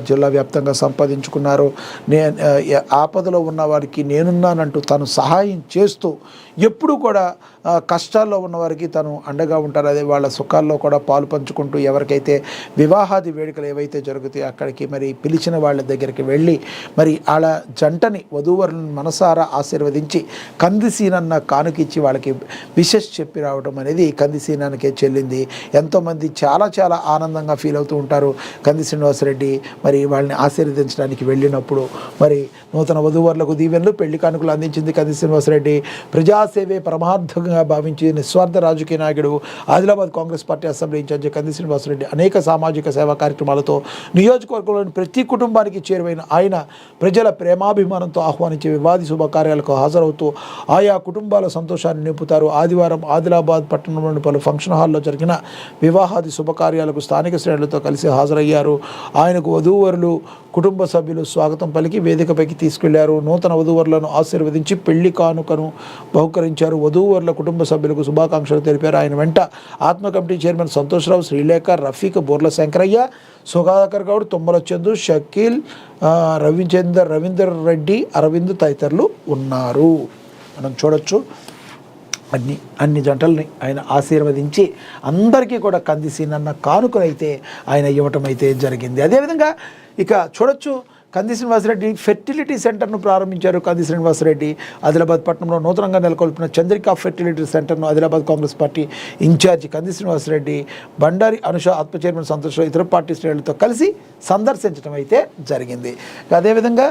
జిల్లా వ్యాప్తంగా సంపాదించుకున్నారు. ఆపదలో ఉన్న వారికి నేనున్నానంటూ తను సహాయం చేస్తూ ఎప్పుడు కూడా కష్టాల్లో ఉన్నవారికి తను అండగా ఉంటారు. అదే వాళ్ళ సుఖాల్లో కూడా పాలు పంచుకుంటూ ఎవరికైతే వివాహాది వేడుకలు ఏవైతే జరుగుతాయో అక్కడికి మరి పిలిచిన వాళ్ళ దగ్గరికి వెళ్ళి మరి వాళ్ళ జంటని వధూవరులను మనసారా ఆశీర్వదించి కందిసీనన్న కానుకిచ్చి వాళ్ళకి విషెస్ చెప్పి రావడం అనేది కందిసీనానికే చెల్లింది. ఎంతోమంది చాలా చాలా ఆనందంగా ఫీల్ అవుతూ ఉంటారు. కంది శ్రీనివాసరెడ్డి మరి వాళ్ళని ఆశీర్వదించడానికి వెళ్ళినప్పుడు మరి నూతన వధూవరులకు దీవెనలు పెళ్లి కానుకలు అందించింది కంది శ్రీనివాసరెడ్డి. ప్రజాసేవే పరమార్థంగా భావించి నిస్వార్థ రాజకీయ నాయకుడు, Adilabad Congress party assembly incharge Kandi Srinivasa Reddy అనేక సామాజిక సేవా కార్యక్రమాలతో నియోజకవర్గంలోని ప్రతి కుటుంబానికి చేరువైన ఆయన ప్రజల ప్రేమాభిమానంతో ఆహ్వానించే వివాది శుభకార్యాలకు హాజరవుతూ ఆయా కుటుంబాల సంతోషాన్ని నింపుతారు. ఆదివారం ఆదిలాబాద్ పట్టణంలోని పలు ఫంక్షన్ హాల్లో జరిగిన వివాహాది శుభకార్యాలకు స్థానిక శ్రేణులతో కలిసి హాజరయ్యారు. ఆయనకు వధూవరులు కుటుంబ సభ్యులు స్వాగతం పలికి వేదికపైకి తీసుకెళ్లారు. నూతన వధూవరులను ఆశీర్వదించి పెళ్లి కానుకను బహుకరించారు. వధూవరుల కుటుంబ సభ్యులకు శుభాకాంక్షలు తెలిపారు. ఆయన వెంట ఆత్మ కమిటీ చైర్మన్ సంతోష్రావు, శ్రీలేఖ, రఫీక్, బోర్ల శంకరయ్య, సుధాకర్ గౌడ్, తుమ్మల చందు, షకీల్, రవీందర్ రెడ్డి, అరవింద్ తదితరులు ఉన్నారు. మనం చూడొచ్చు అన్ని జంటల్ని ఆయన ఆశీర్వదించి అందరికీ కూడా కందిసీనన్న కానుకనైతే ఆయన ఇవ్వటం అయితే జరిగింది. అదేవిధంగా ఇక చూడొచ్చు కంది శ్రీనివాసరెడ్డి ఫెర్టిలిటీ సెంటర్ను ప్రారంభించారు. కంది శ్రీనివాసరెడ్డి ఆదిలాబాద్ పట్టణంలో నూతనంగా నెలకొల్పిన చంద్రికా ఫెర్టిలిటీ సెంటర్ను Adilabad Congress party incharge Kandi Srinivasa Reddy, Bandari Anusha, ఆత్మ చైర్మన్ సంతోష్ ఇతర పార్టీ శ్రేణులతో కలిసి సందర్శించడం అయితే జరిగింది. అదేవిధంగా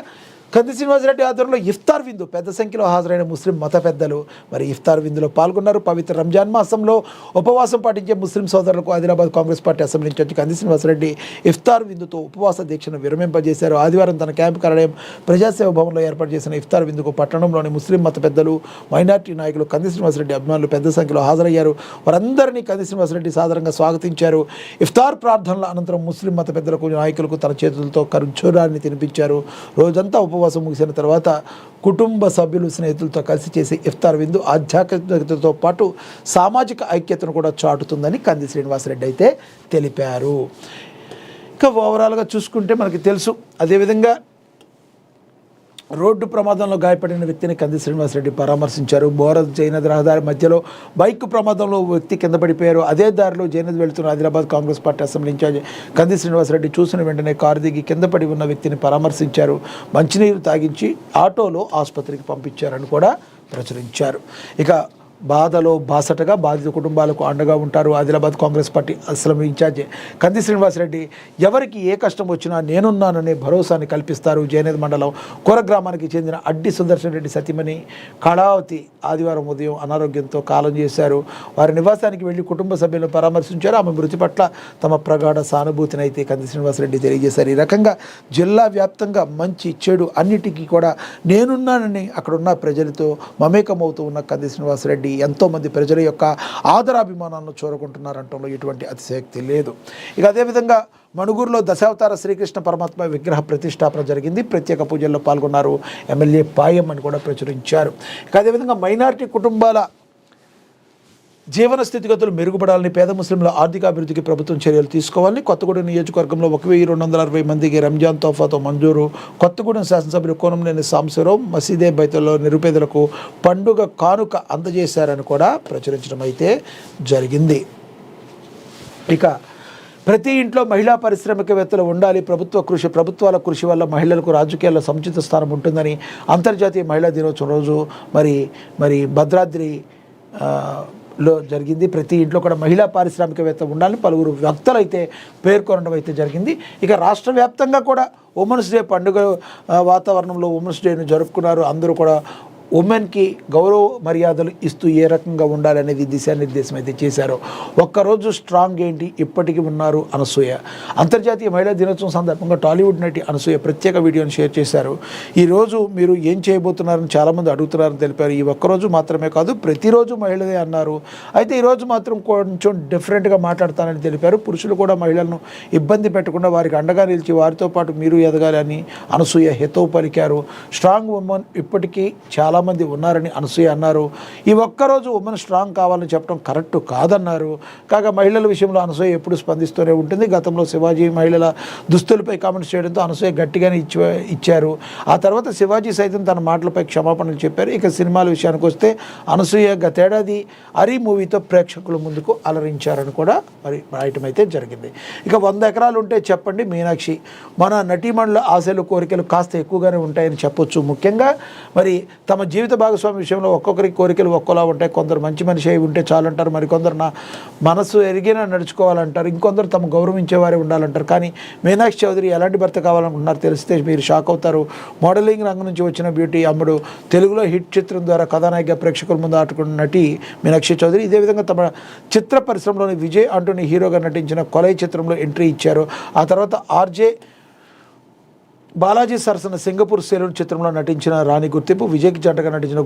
కంది శ్రీనివాసరెడ్డి ఆధ్వర్యంలో ఇఫ్తార్ విందు పెద్ద సంఖ్యలో హాజరైన ముస్లిం మత పెద్దలు మరి ఇఫ్తార్ విందులో పాల్గొన్నారు. పవిత్ర రంజాన్ మాసంలో ఉపవాసం పాటించే ముస్లిం సోదరులకు Adilabad Congress party assembly incharge Kandi Srinivasa Reddy ఇఫ్తార్ విందుతో ఉపవాస దీక్షను విరమింపజేశారు. ఆదివారం తన క్యాంపు కార్యాలయం ప్రజాసేవ భవన్లో ఏర్పాటు చేసిన ఇఫ్తార్ విందుకు పట్టణంలోని ముస్లిం మత పెద్దలు, మైనార్టీ నాయకులు, కంది శ్రీనివాసరెడ్డి అభిమానులు పెద్ద సంఖ్యలో హాజరయ్యారు. వారందరినీ కంది శ్రీనివాసరెడ్డి సాదరంగా స్వాగతించారు. ఇఫ్తార్ ప్రార్థనల అనంతరం ముస్లిం మత పెద్దలకు, నాయకులకు తన చేతులతో ఖర్జూరాన్ని తినిపించారు. రోజంతా ఉపవాసం ముగిసిన తర్వాత కుటుంబ సభ్యులు, స్నేహితులతో కలిసి చేసే ఇఫ్తార్ విందు ఆధ్యాత్మికతతో పాటు సామాజిక ఐక్యతను కూడా చాటుతుందని కంది శ్రీనివాసరెడ్డి అయితే తెలిపారు. ఇంకా ఓవరాల్గా చూసుకుంటే మనకి తెలుసు. అదేవిధంగా రోడ్డు ప్రమాదంలో గాయపడిన వ్యక్తిని కంది శ్రీనివాసరెడ్డి పరామర్శించారు. బోరజ్ జైనద్ రహదారి మధ్యలో బైక్ ప్రమాదంలో వ్యక్తి కింద పడిపోయారు. అదే దారిలో జైనద్ వెళుతున్న Adilabad Congress party assembly incharge Kandi Srinivasa Reddy చూసిన వెంటనే కారు దిగి కింద పడి ఉన్న వ్యక్తిని పరామర్శించారు. మంచినీరు తాగించి ఆటోలో ఆసుపత్రికి పంపించారని కూడా ప్రచురించారు. ఇక బాధలో బాసటగా బాధిత కుటుంబాలకు అండగా ఉంటారు Adilabad Congress party assembly incharge Kandi Srinivasa Reddy. ఎవరికి ఏ కష్టం వచ్చినా నేనున్నాననే భరోసాని కల్పిస్తారు. జయనేద్ మండలం కోర గ్రామానికి చెందిన అడ్డి సుదర్శన్ రెడ్డి సతీమణి కళావతి ఆదివారం ఉదయం అనారోగ్యంతో కాలం చేశారు. వారి నివాసానికి వెళ్లి కుటుంబ సభ్యులను పరామర్శించారు. ఆమె మృతి పట్ల తమ ప్రగాఢ సానుభూతిని అయితే కంది శ్రీనివాసరెడ్డి తెలియజేశారు. ఈ రకంగా జిల్లా వ్యాప్తంగా మంచి చెడు అన్నిటికీ కూడా నేనున్నానని అక్కడున్న ప్రజలతో మమేకమవుతూ ఉన్న కంది శ్రీనివాసరెడ్డి ఎంతోమంది ప్రజల యొక్క ఆదరాభిమానాలను చూరగొంటున్నారంటంలో ఎటువంటి అతిశయోక్తి లేదు. ఇక అదేవిధంగా మణుగూరులో దశావతార శ్రీకృష్ణ పరమాత్మ విగ్రహ ప్రతిష్టాపన జరిగింది. ప్రత్యేక పూజల్లో పాల్గొన్నారు ఎమ్మెల్యే పాయం అని కూడా ప్రచురించారు. ఇక అదేవిధంగా మైనారిటీ కుటుంబాల జీవన స్థితిగతులు మెరుగుపడాలని, పేద ముస్లింల ఆర్థికాభివృద్ధికి ప్రభుత్వం చర్యలు తీసుకోవాలని కొత్తగూడెం నియోజకవర్గంలో 1260 మందికి రంజాన్ తోఫాతో మంజూరు. కొత్తగూడెం శాసనసభ్యులు కోనంనేని సాంబశివరావు మసీదే బైతుల్లో నిరుపేదలకు పండుగ కానుక అందజేశారని కూడా ప్రచురించడం అయితే జరిగింది. ఇక ప్రతి ఇంట్లో మహిళా పారిశ్రామికవేత్తలు ఉండాలి. ప్రభుత్వాల కృషి వల్ల మహిళలకు రాజకీయాల్లో సముచిత స్థానం ఉంటుందని అంతర్జాతీయ మహిళా దినోత్సవం రోజు మరి భద్రాద్రి లో జరిగింది. ప్రతి ఇంట్లో కూడా మహిళా పారిశ్రామికవేత్త ఉండాలని పలువురు వక్తలు అయితే పేర్కొనడం అయితే జరిగింది. ఇక రాష్ట్ర వ్యాప్తంగా కూడా ఉమెన్స్ డే పండుగ వాతావరణంలో ఉమెన్స్ డేను జరుపుకున్నారు. అందరూ కూడా ఉమెన్కి గౌరవ మర్యాదలు ఇస్తూ ఏ రకంగా ఉండాలనేది దిశానిర్దేశం అయితే చేశారు. ఒక్కరోజు స్ట్రాంగ్ ఏంటి, ఇప్పటికీ ఉన్నారు అనసూయ. అంతర్జాతీయ మహిళా దినోత్సవం సందర్భంగా టాలీవుడ్ నటి అనసూయ ప్రత్యేక వీడియోను షేర్ చేశారు. ఈరోజు మీరు ఏం చేయబోతున్నారని చాలామంది అడుగుతున్నారని తెలిపారు. ఈ ఒక్కరోజు మాత్రమే కాదు, ప్రతిరోజు మహిళదే అన్నారు. అయితే ఈరోజు మాత్రం కొంచెం డిఫరెంట్గా మాట్లాడతానని తెలిపారు. పురుషులు కూడా మహిళలను ఇబ్బంది పెట్టకుండా వారికి అండగా నిలిచి వారితో పాటు మీరు ఎదగాలని అనసూయ హితవు పలికారు. స్ట్రాంగ్ ఉమెన్ ఇప్పటికీ చాలా చాలామంది ఉన్నారని అనసూయ అన్నారు. ఈ ఒక్కరోజు ఉమెన్ స్ట్రాంగ్ కావాలని చెప్పడం కరెక్ట్ కాదన్నారు. కాగా మహిళల విషయంలో అనసూయ ఎప్పుడు స్పందిస్తూనే ఉంటుంది. గతంలో శివాజీ మహిళల దుస్తులపై కామెంట్స్ చేయడంతో అనసూయ గట్టిగానే ఇచ్చారు. ఆ తర్వాత శివాజీ సైతం తన మాటలపై క్షమాపణలు చెప్పారు. ఇక సినిమాల విషయానికి వస్తే అనసూయ గతేడాది అరీ మూవీతో ప్రేక్షకుల ముందుకు అలరించారని కూడా మరి రాయటం అయితే జరిగింది. ఇక 100 ఎకరాలు ఉంటే చెప్పండి మీనాక్షి, మన నటీమణుల ఆశలు కోరికలు కాస్త ఎక్కువగానే ఉంటాయని చెప్పొచ్చు. ముఖ్యంగా మరి తమ జీవిత భాగస్వామి విషయంలో ఒక్కొక్కరి కోరికలు ఒక్కోలా ఉంటాయి. కొందరు మంచి మనిషి అయి ఉంటే చాలంటారు, మరికొందరు నా మనసు ఎరిగినా నడుచుకోవాలంటారు, ఇంకొందరు తమ గౌరవించేవారే ఉండాలంటారు. కానీ మీనాక్షి చౌదరి ఎలాంటి భర్త కావాలనుకుంటున్నారు తెలిస్తే మీరు షాక్ అవుతారు. మోడలింగ్ రంగం నుంచి వచ్చిన బ్యూటీ అమ్ముడు తెలుగులో హిట్ చిత్రం ద్వారా కథానాయిక ప్రేక్షకుల ముందు ఆటుకున్న నటి మీనాక్షి చౌదరి ఇదే విధంగా తమ చిత్ర పరిశ్రమలోని విజయ్ అంటోని హీరోగా నటించిన కొలై చిత్రంలో ఎంట్రీ ఇచ్చారు. ఆ తర్వాత ఆర్జే బాలాజీ సరసన సింగపూర్ సెలూన్ చిత్రంలో నటించిన రాణి గుర్తింపు, విజయ్కి జంటగా నటించిన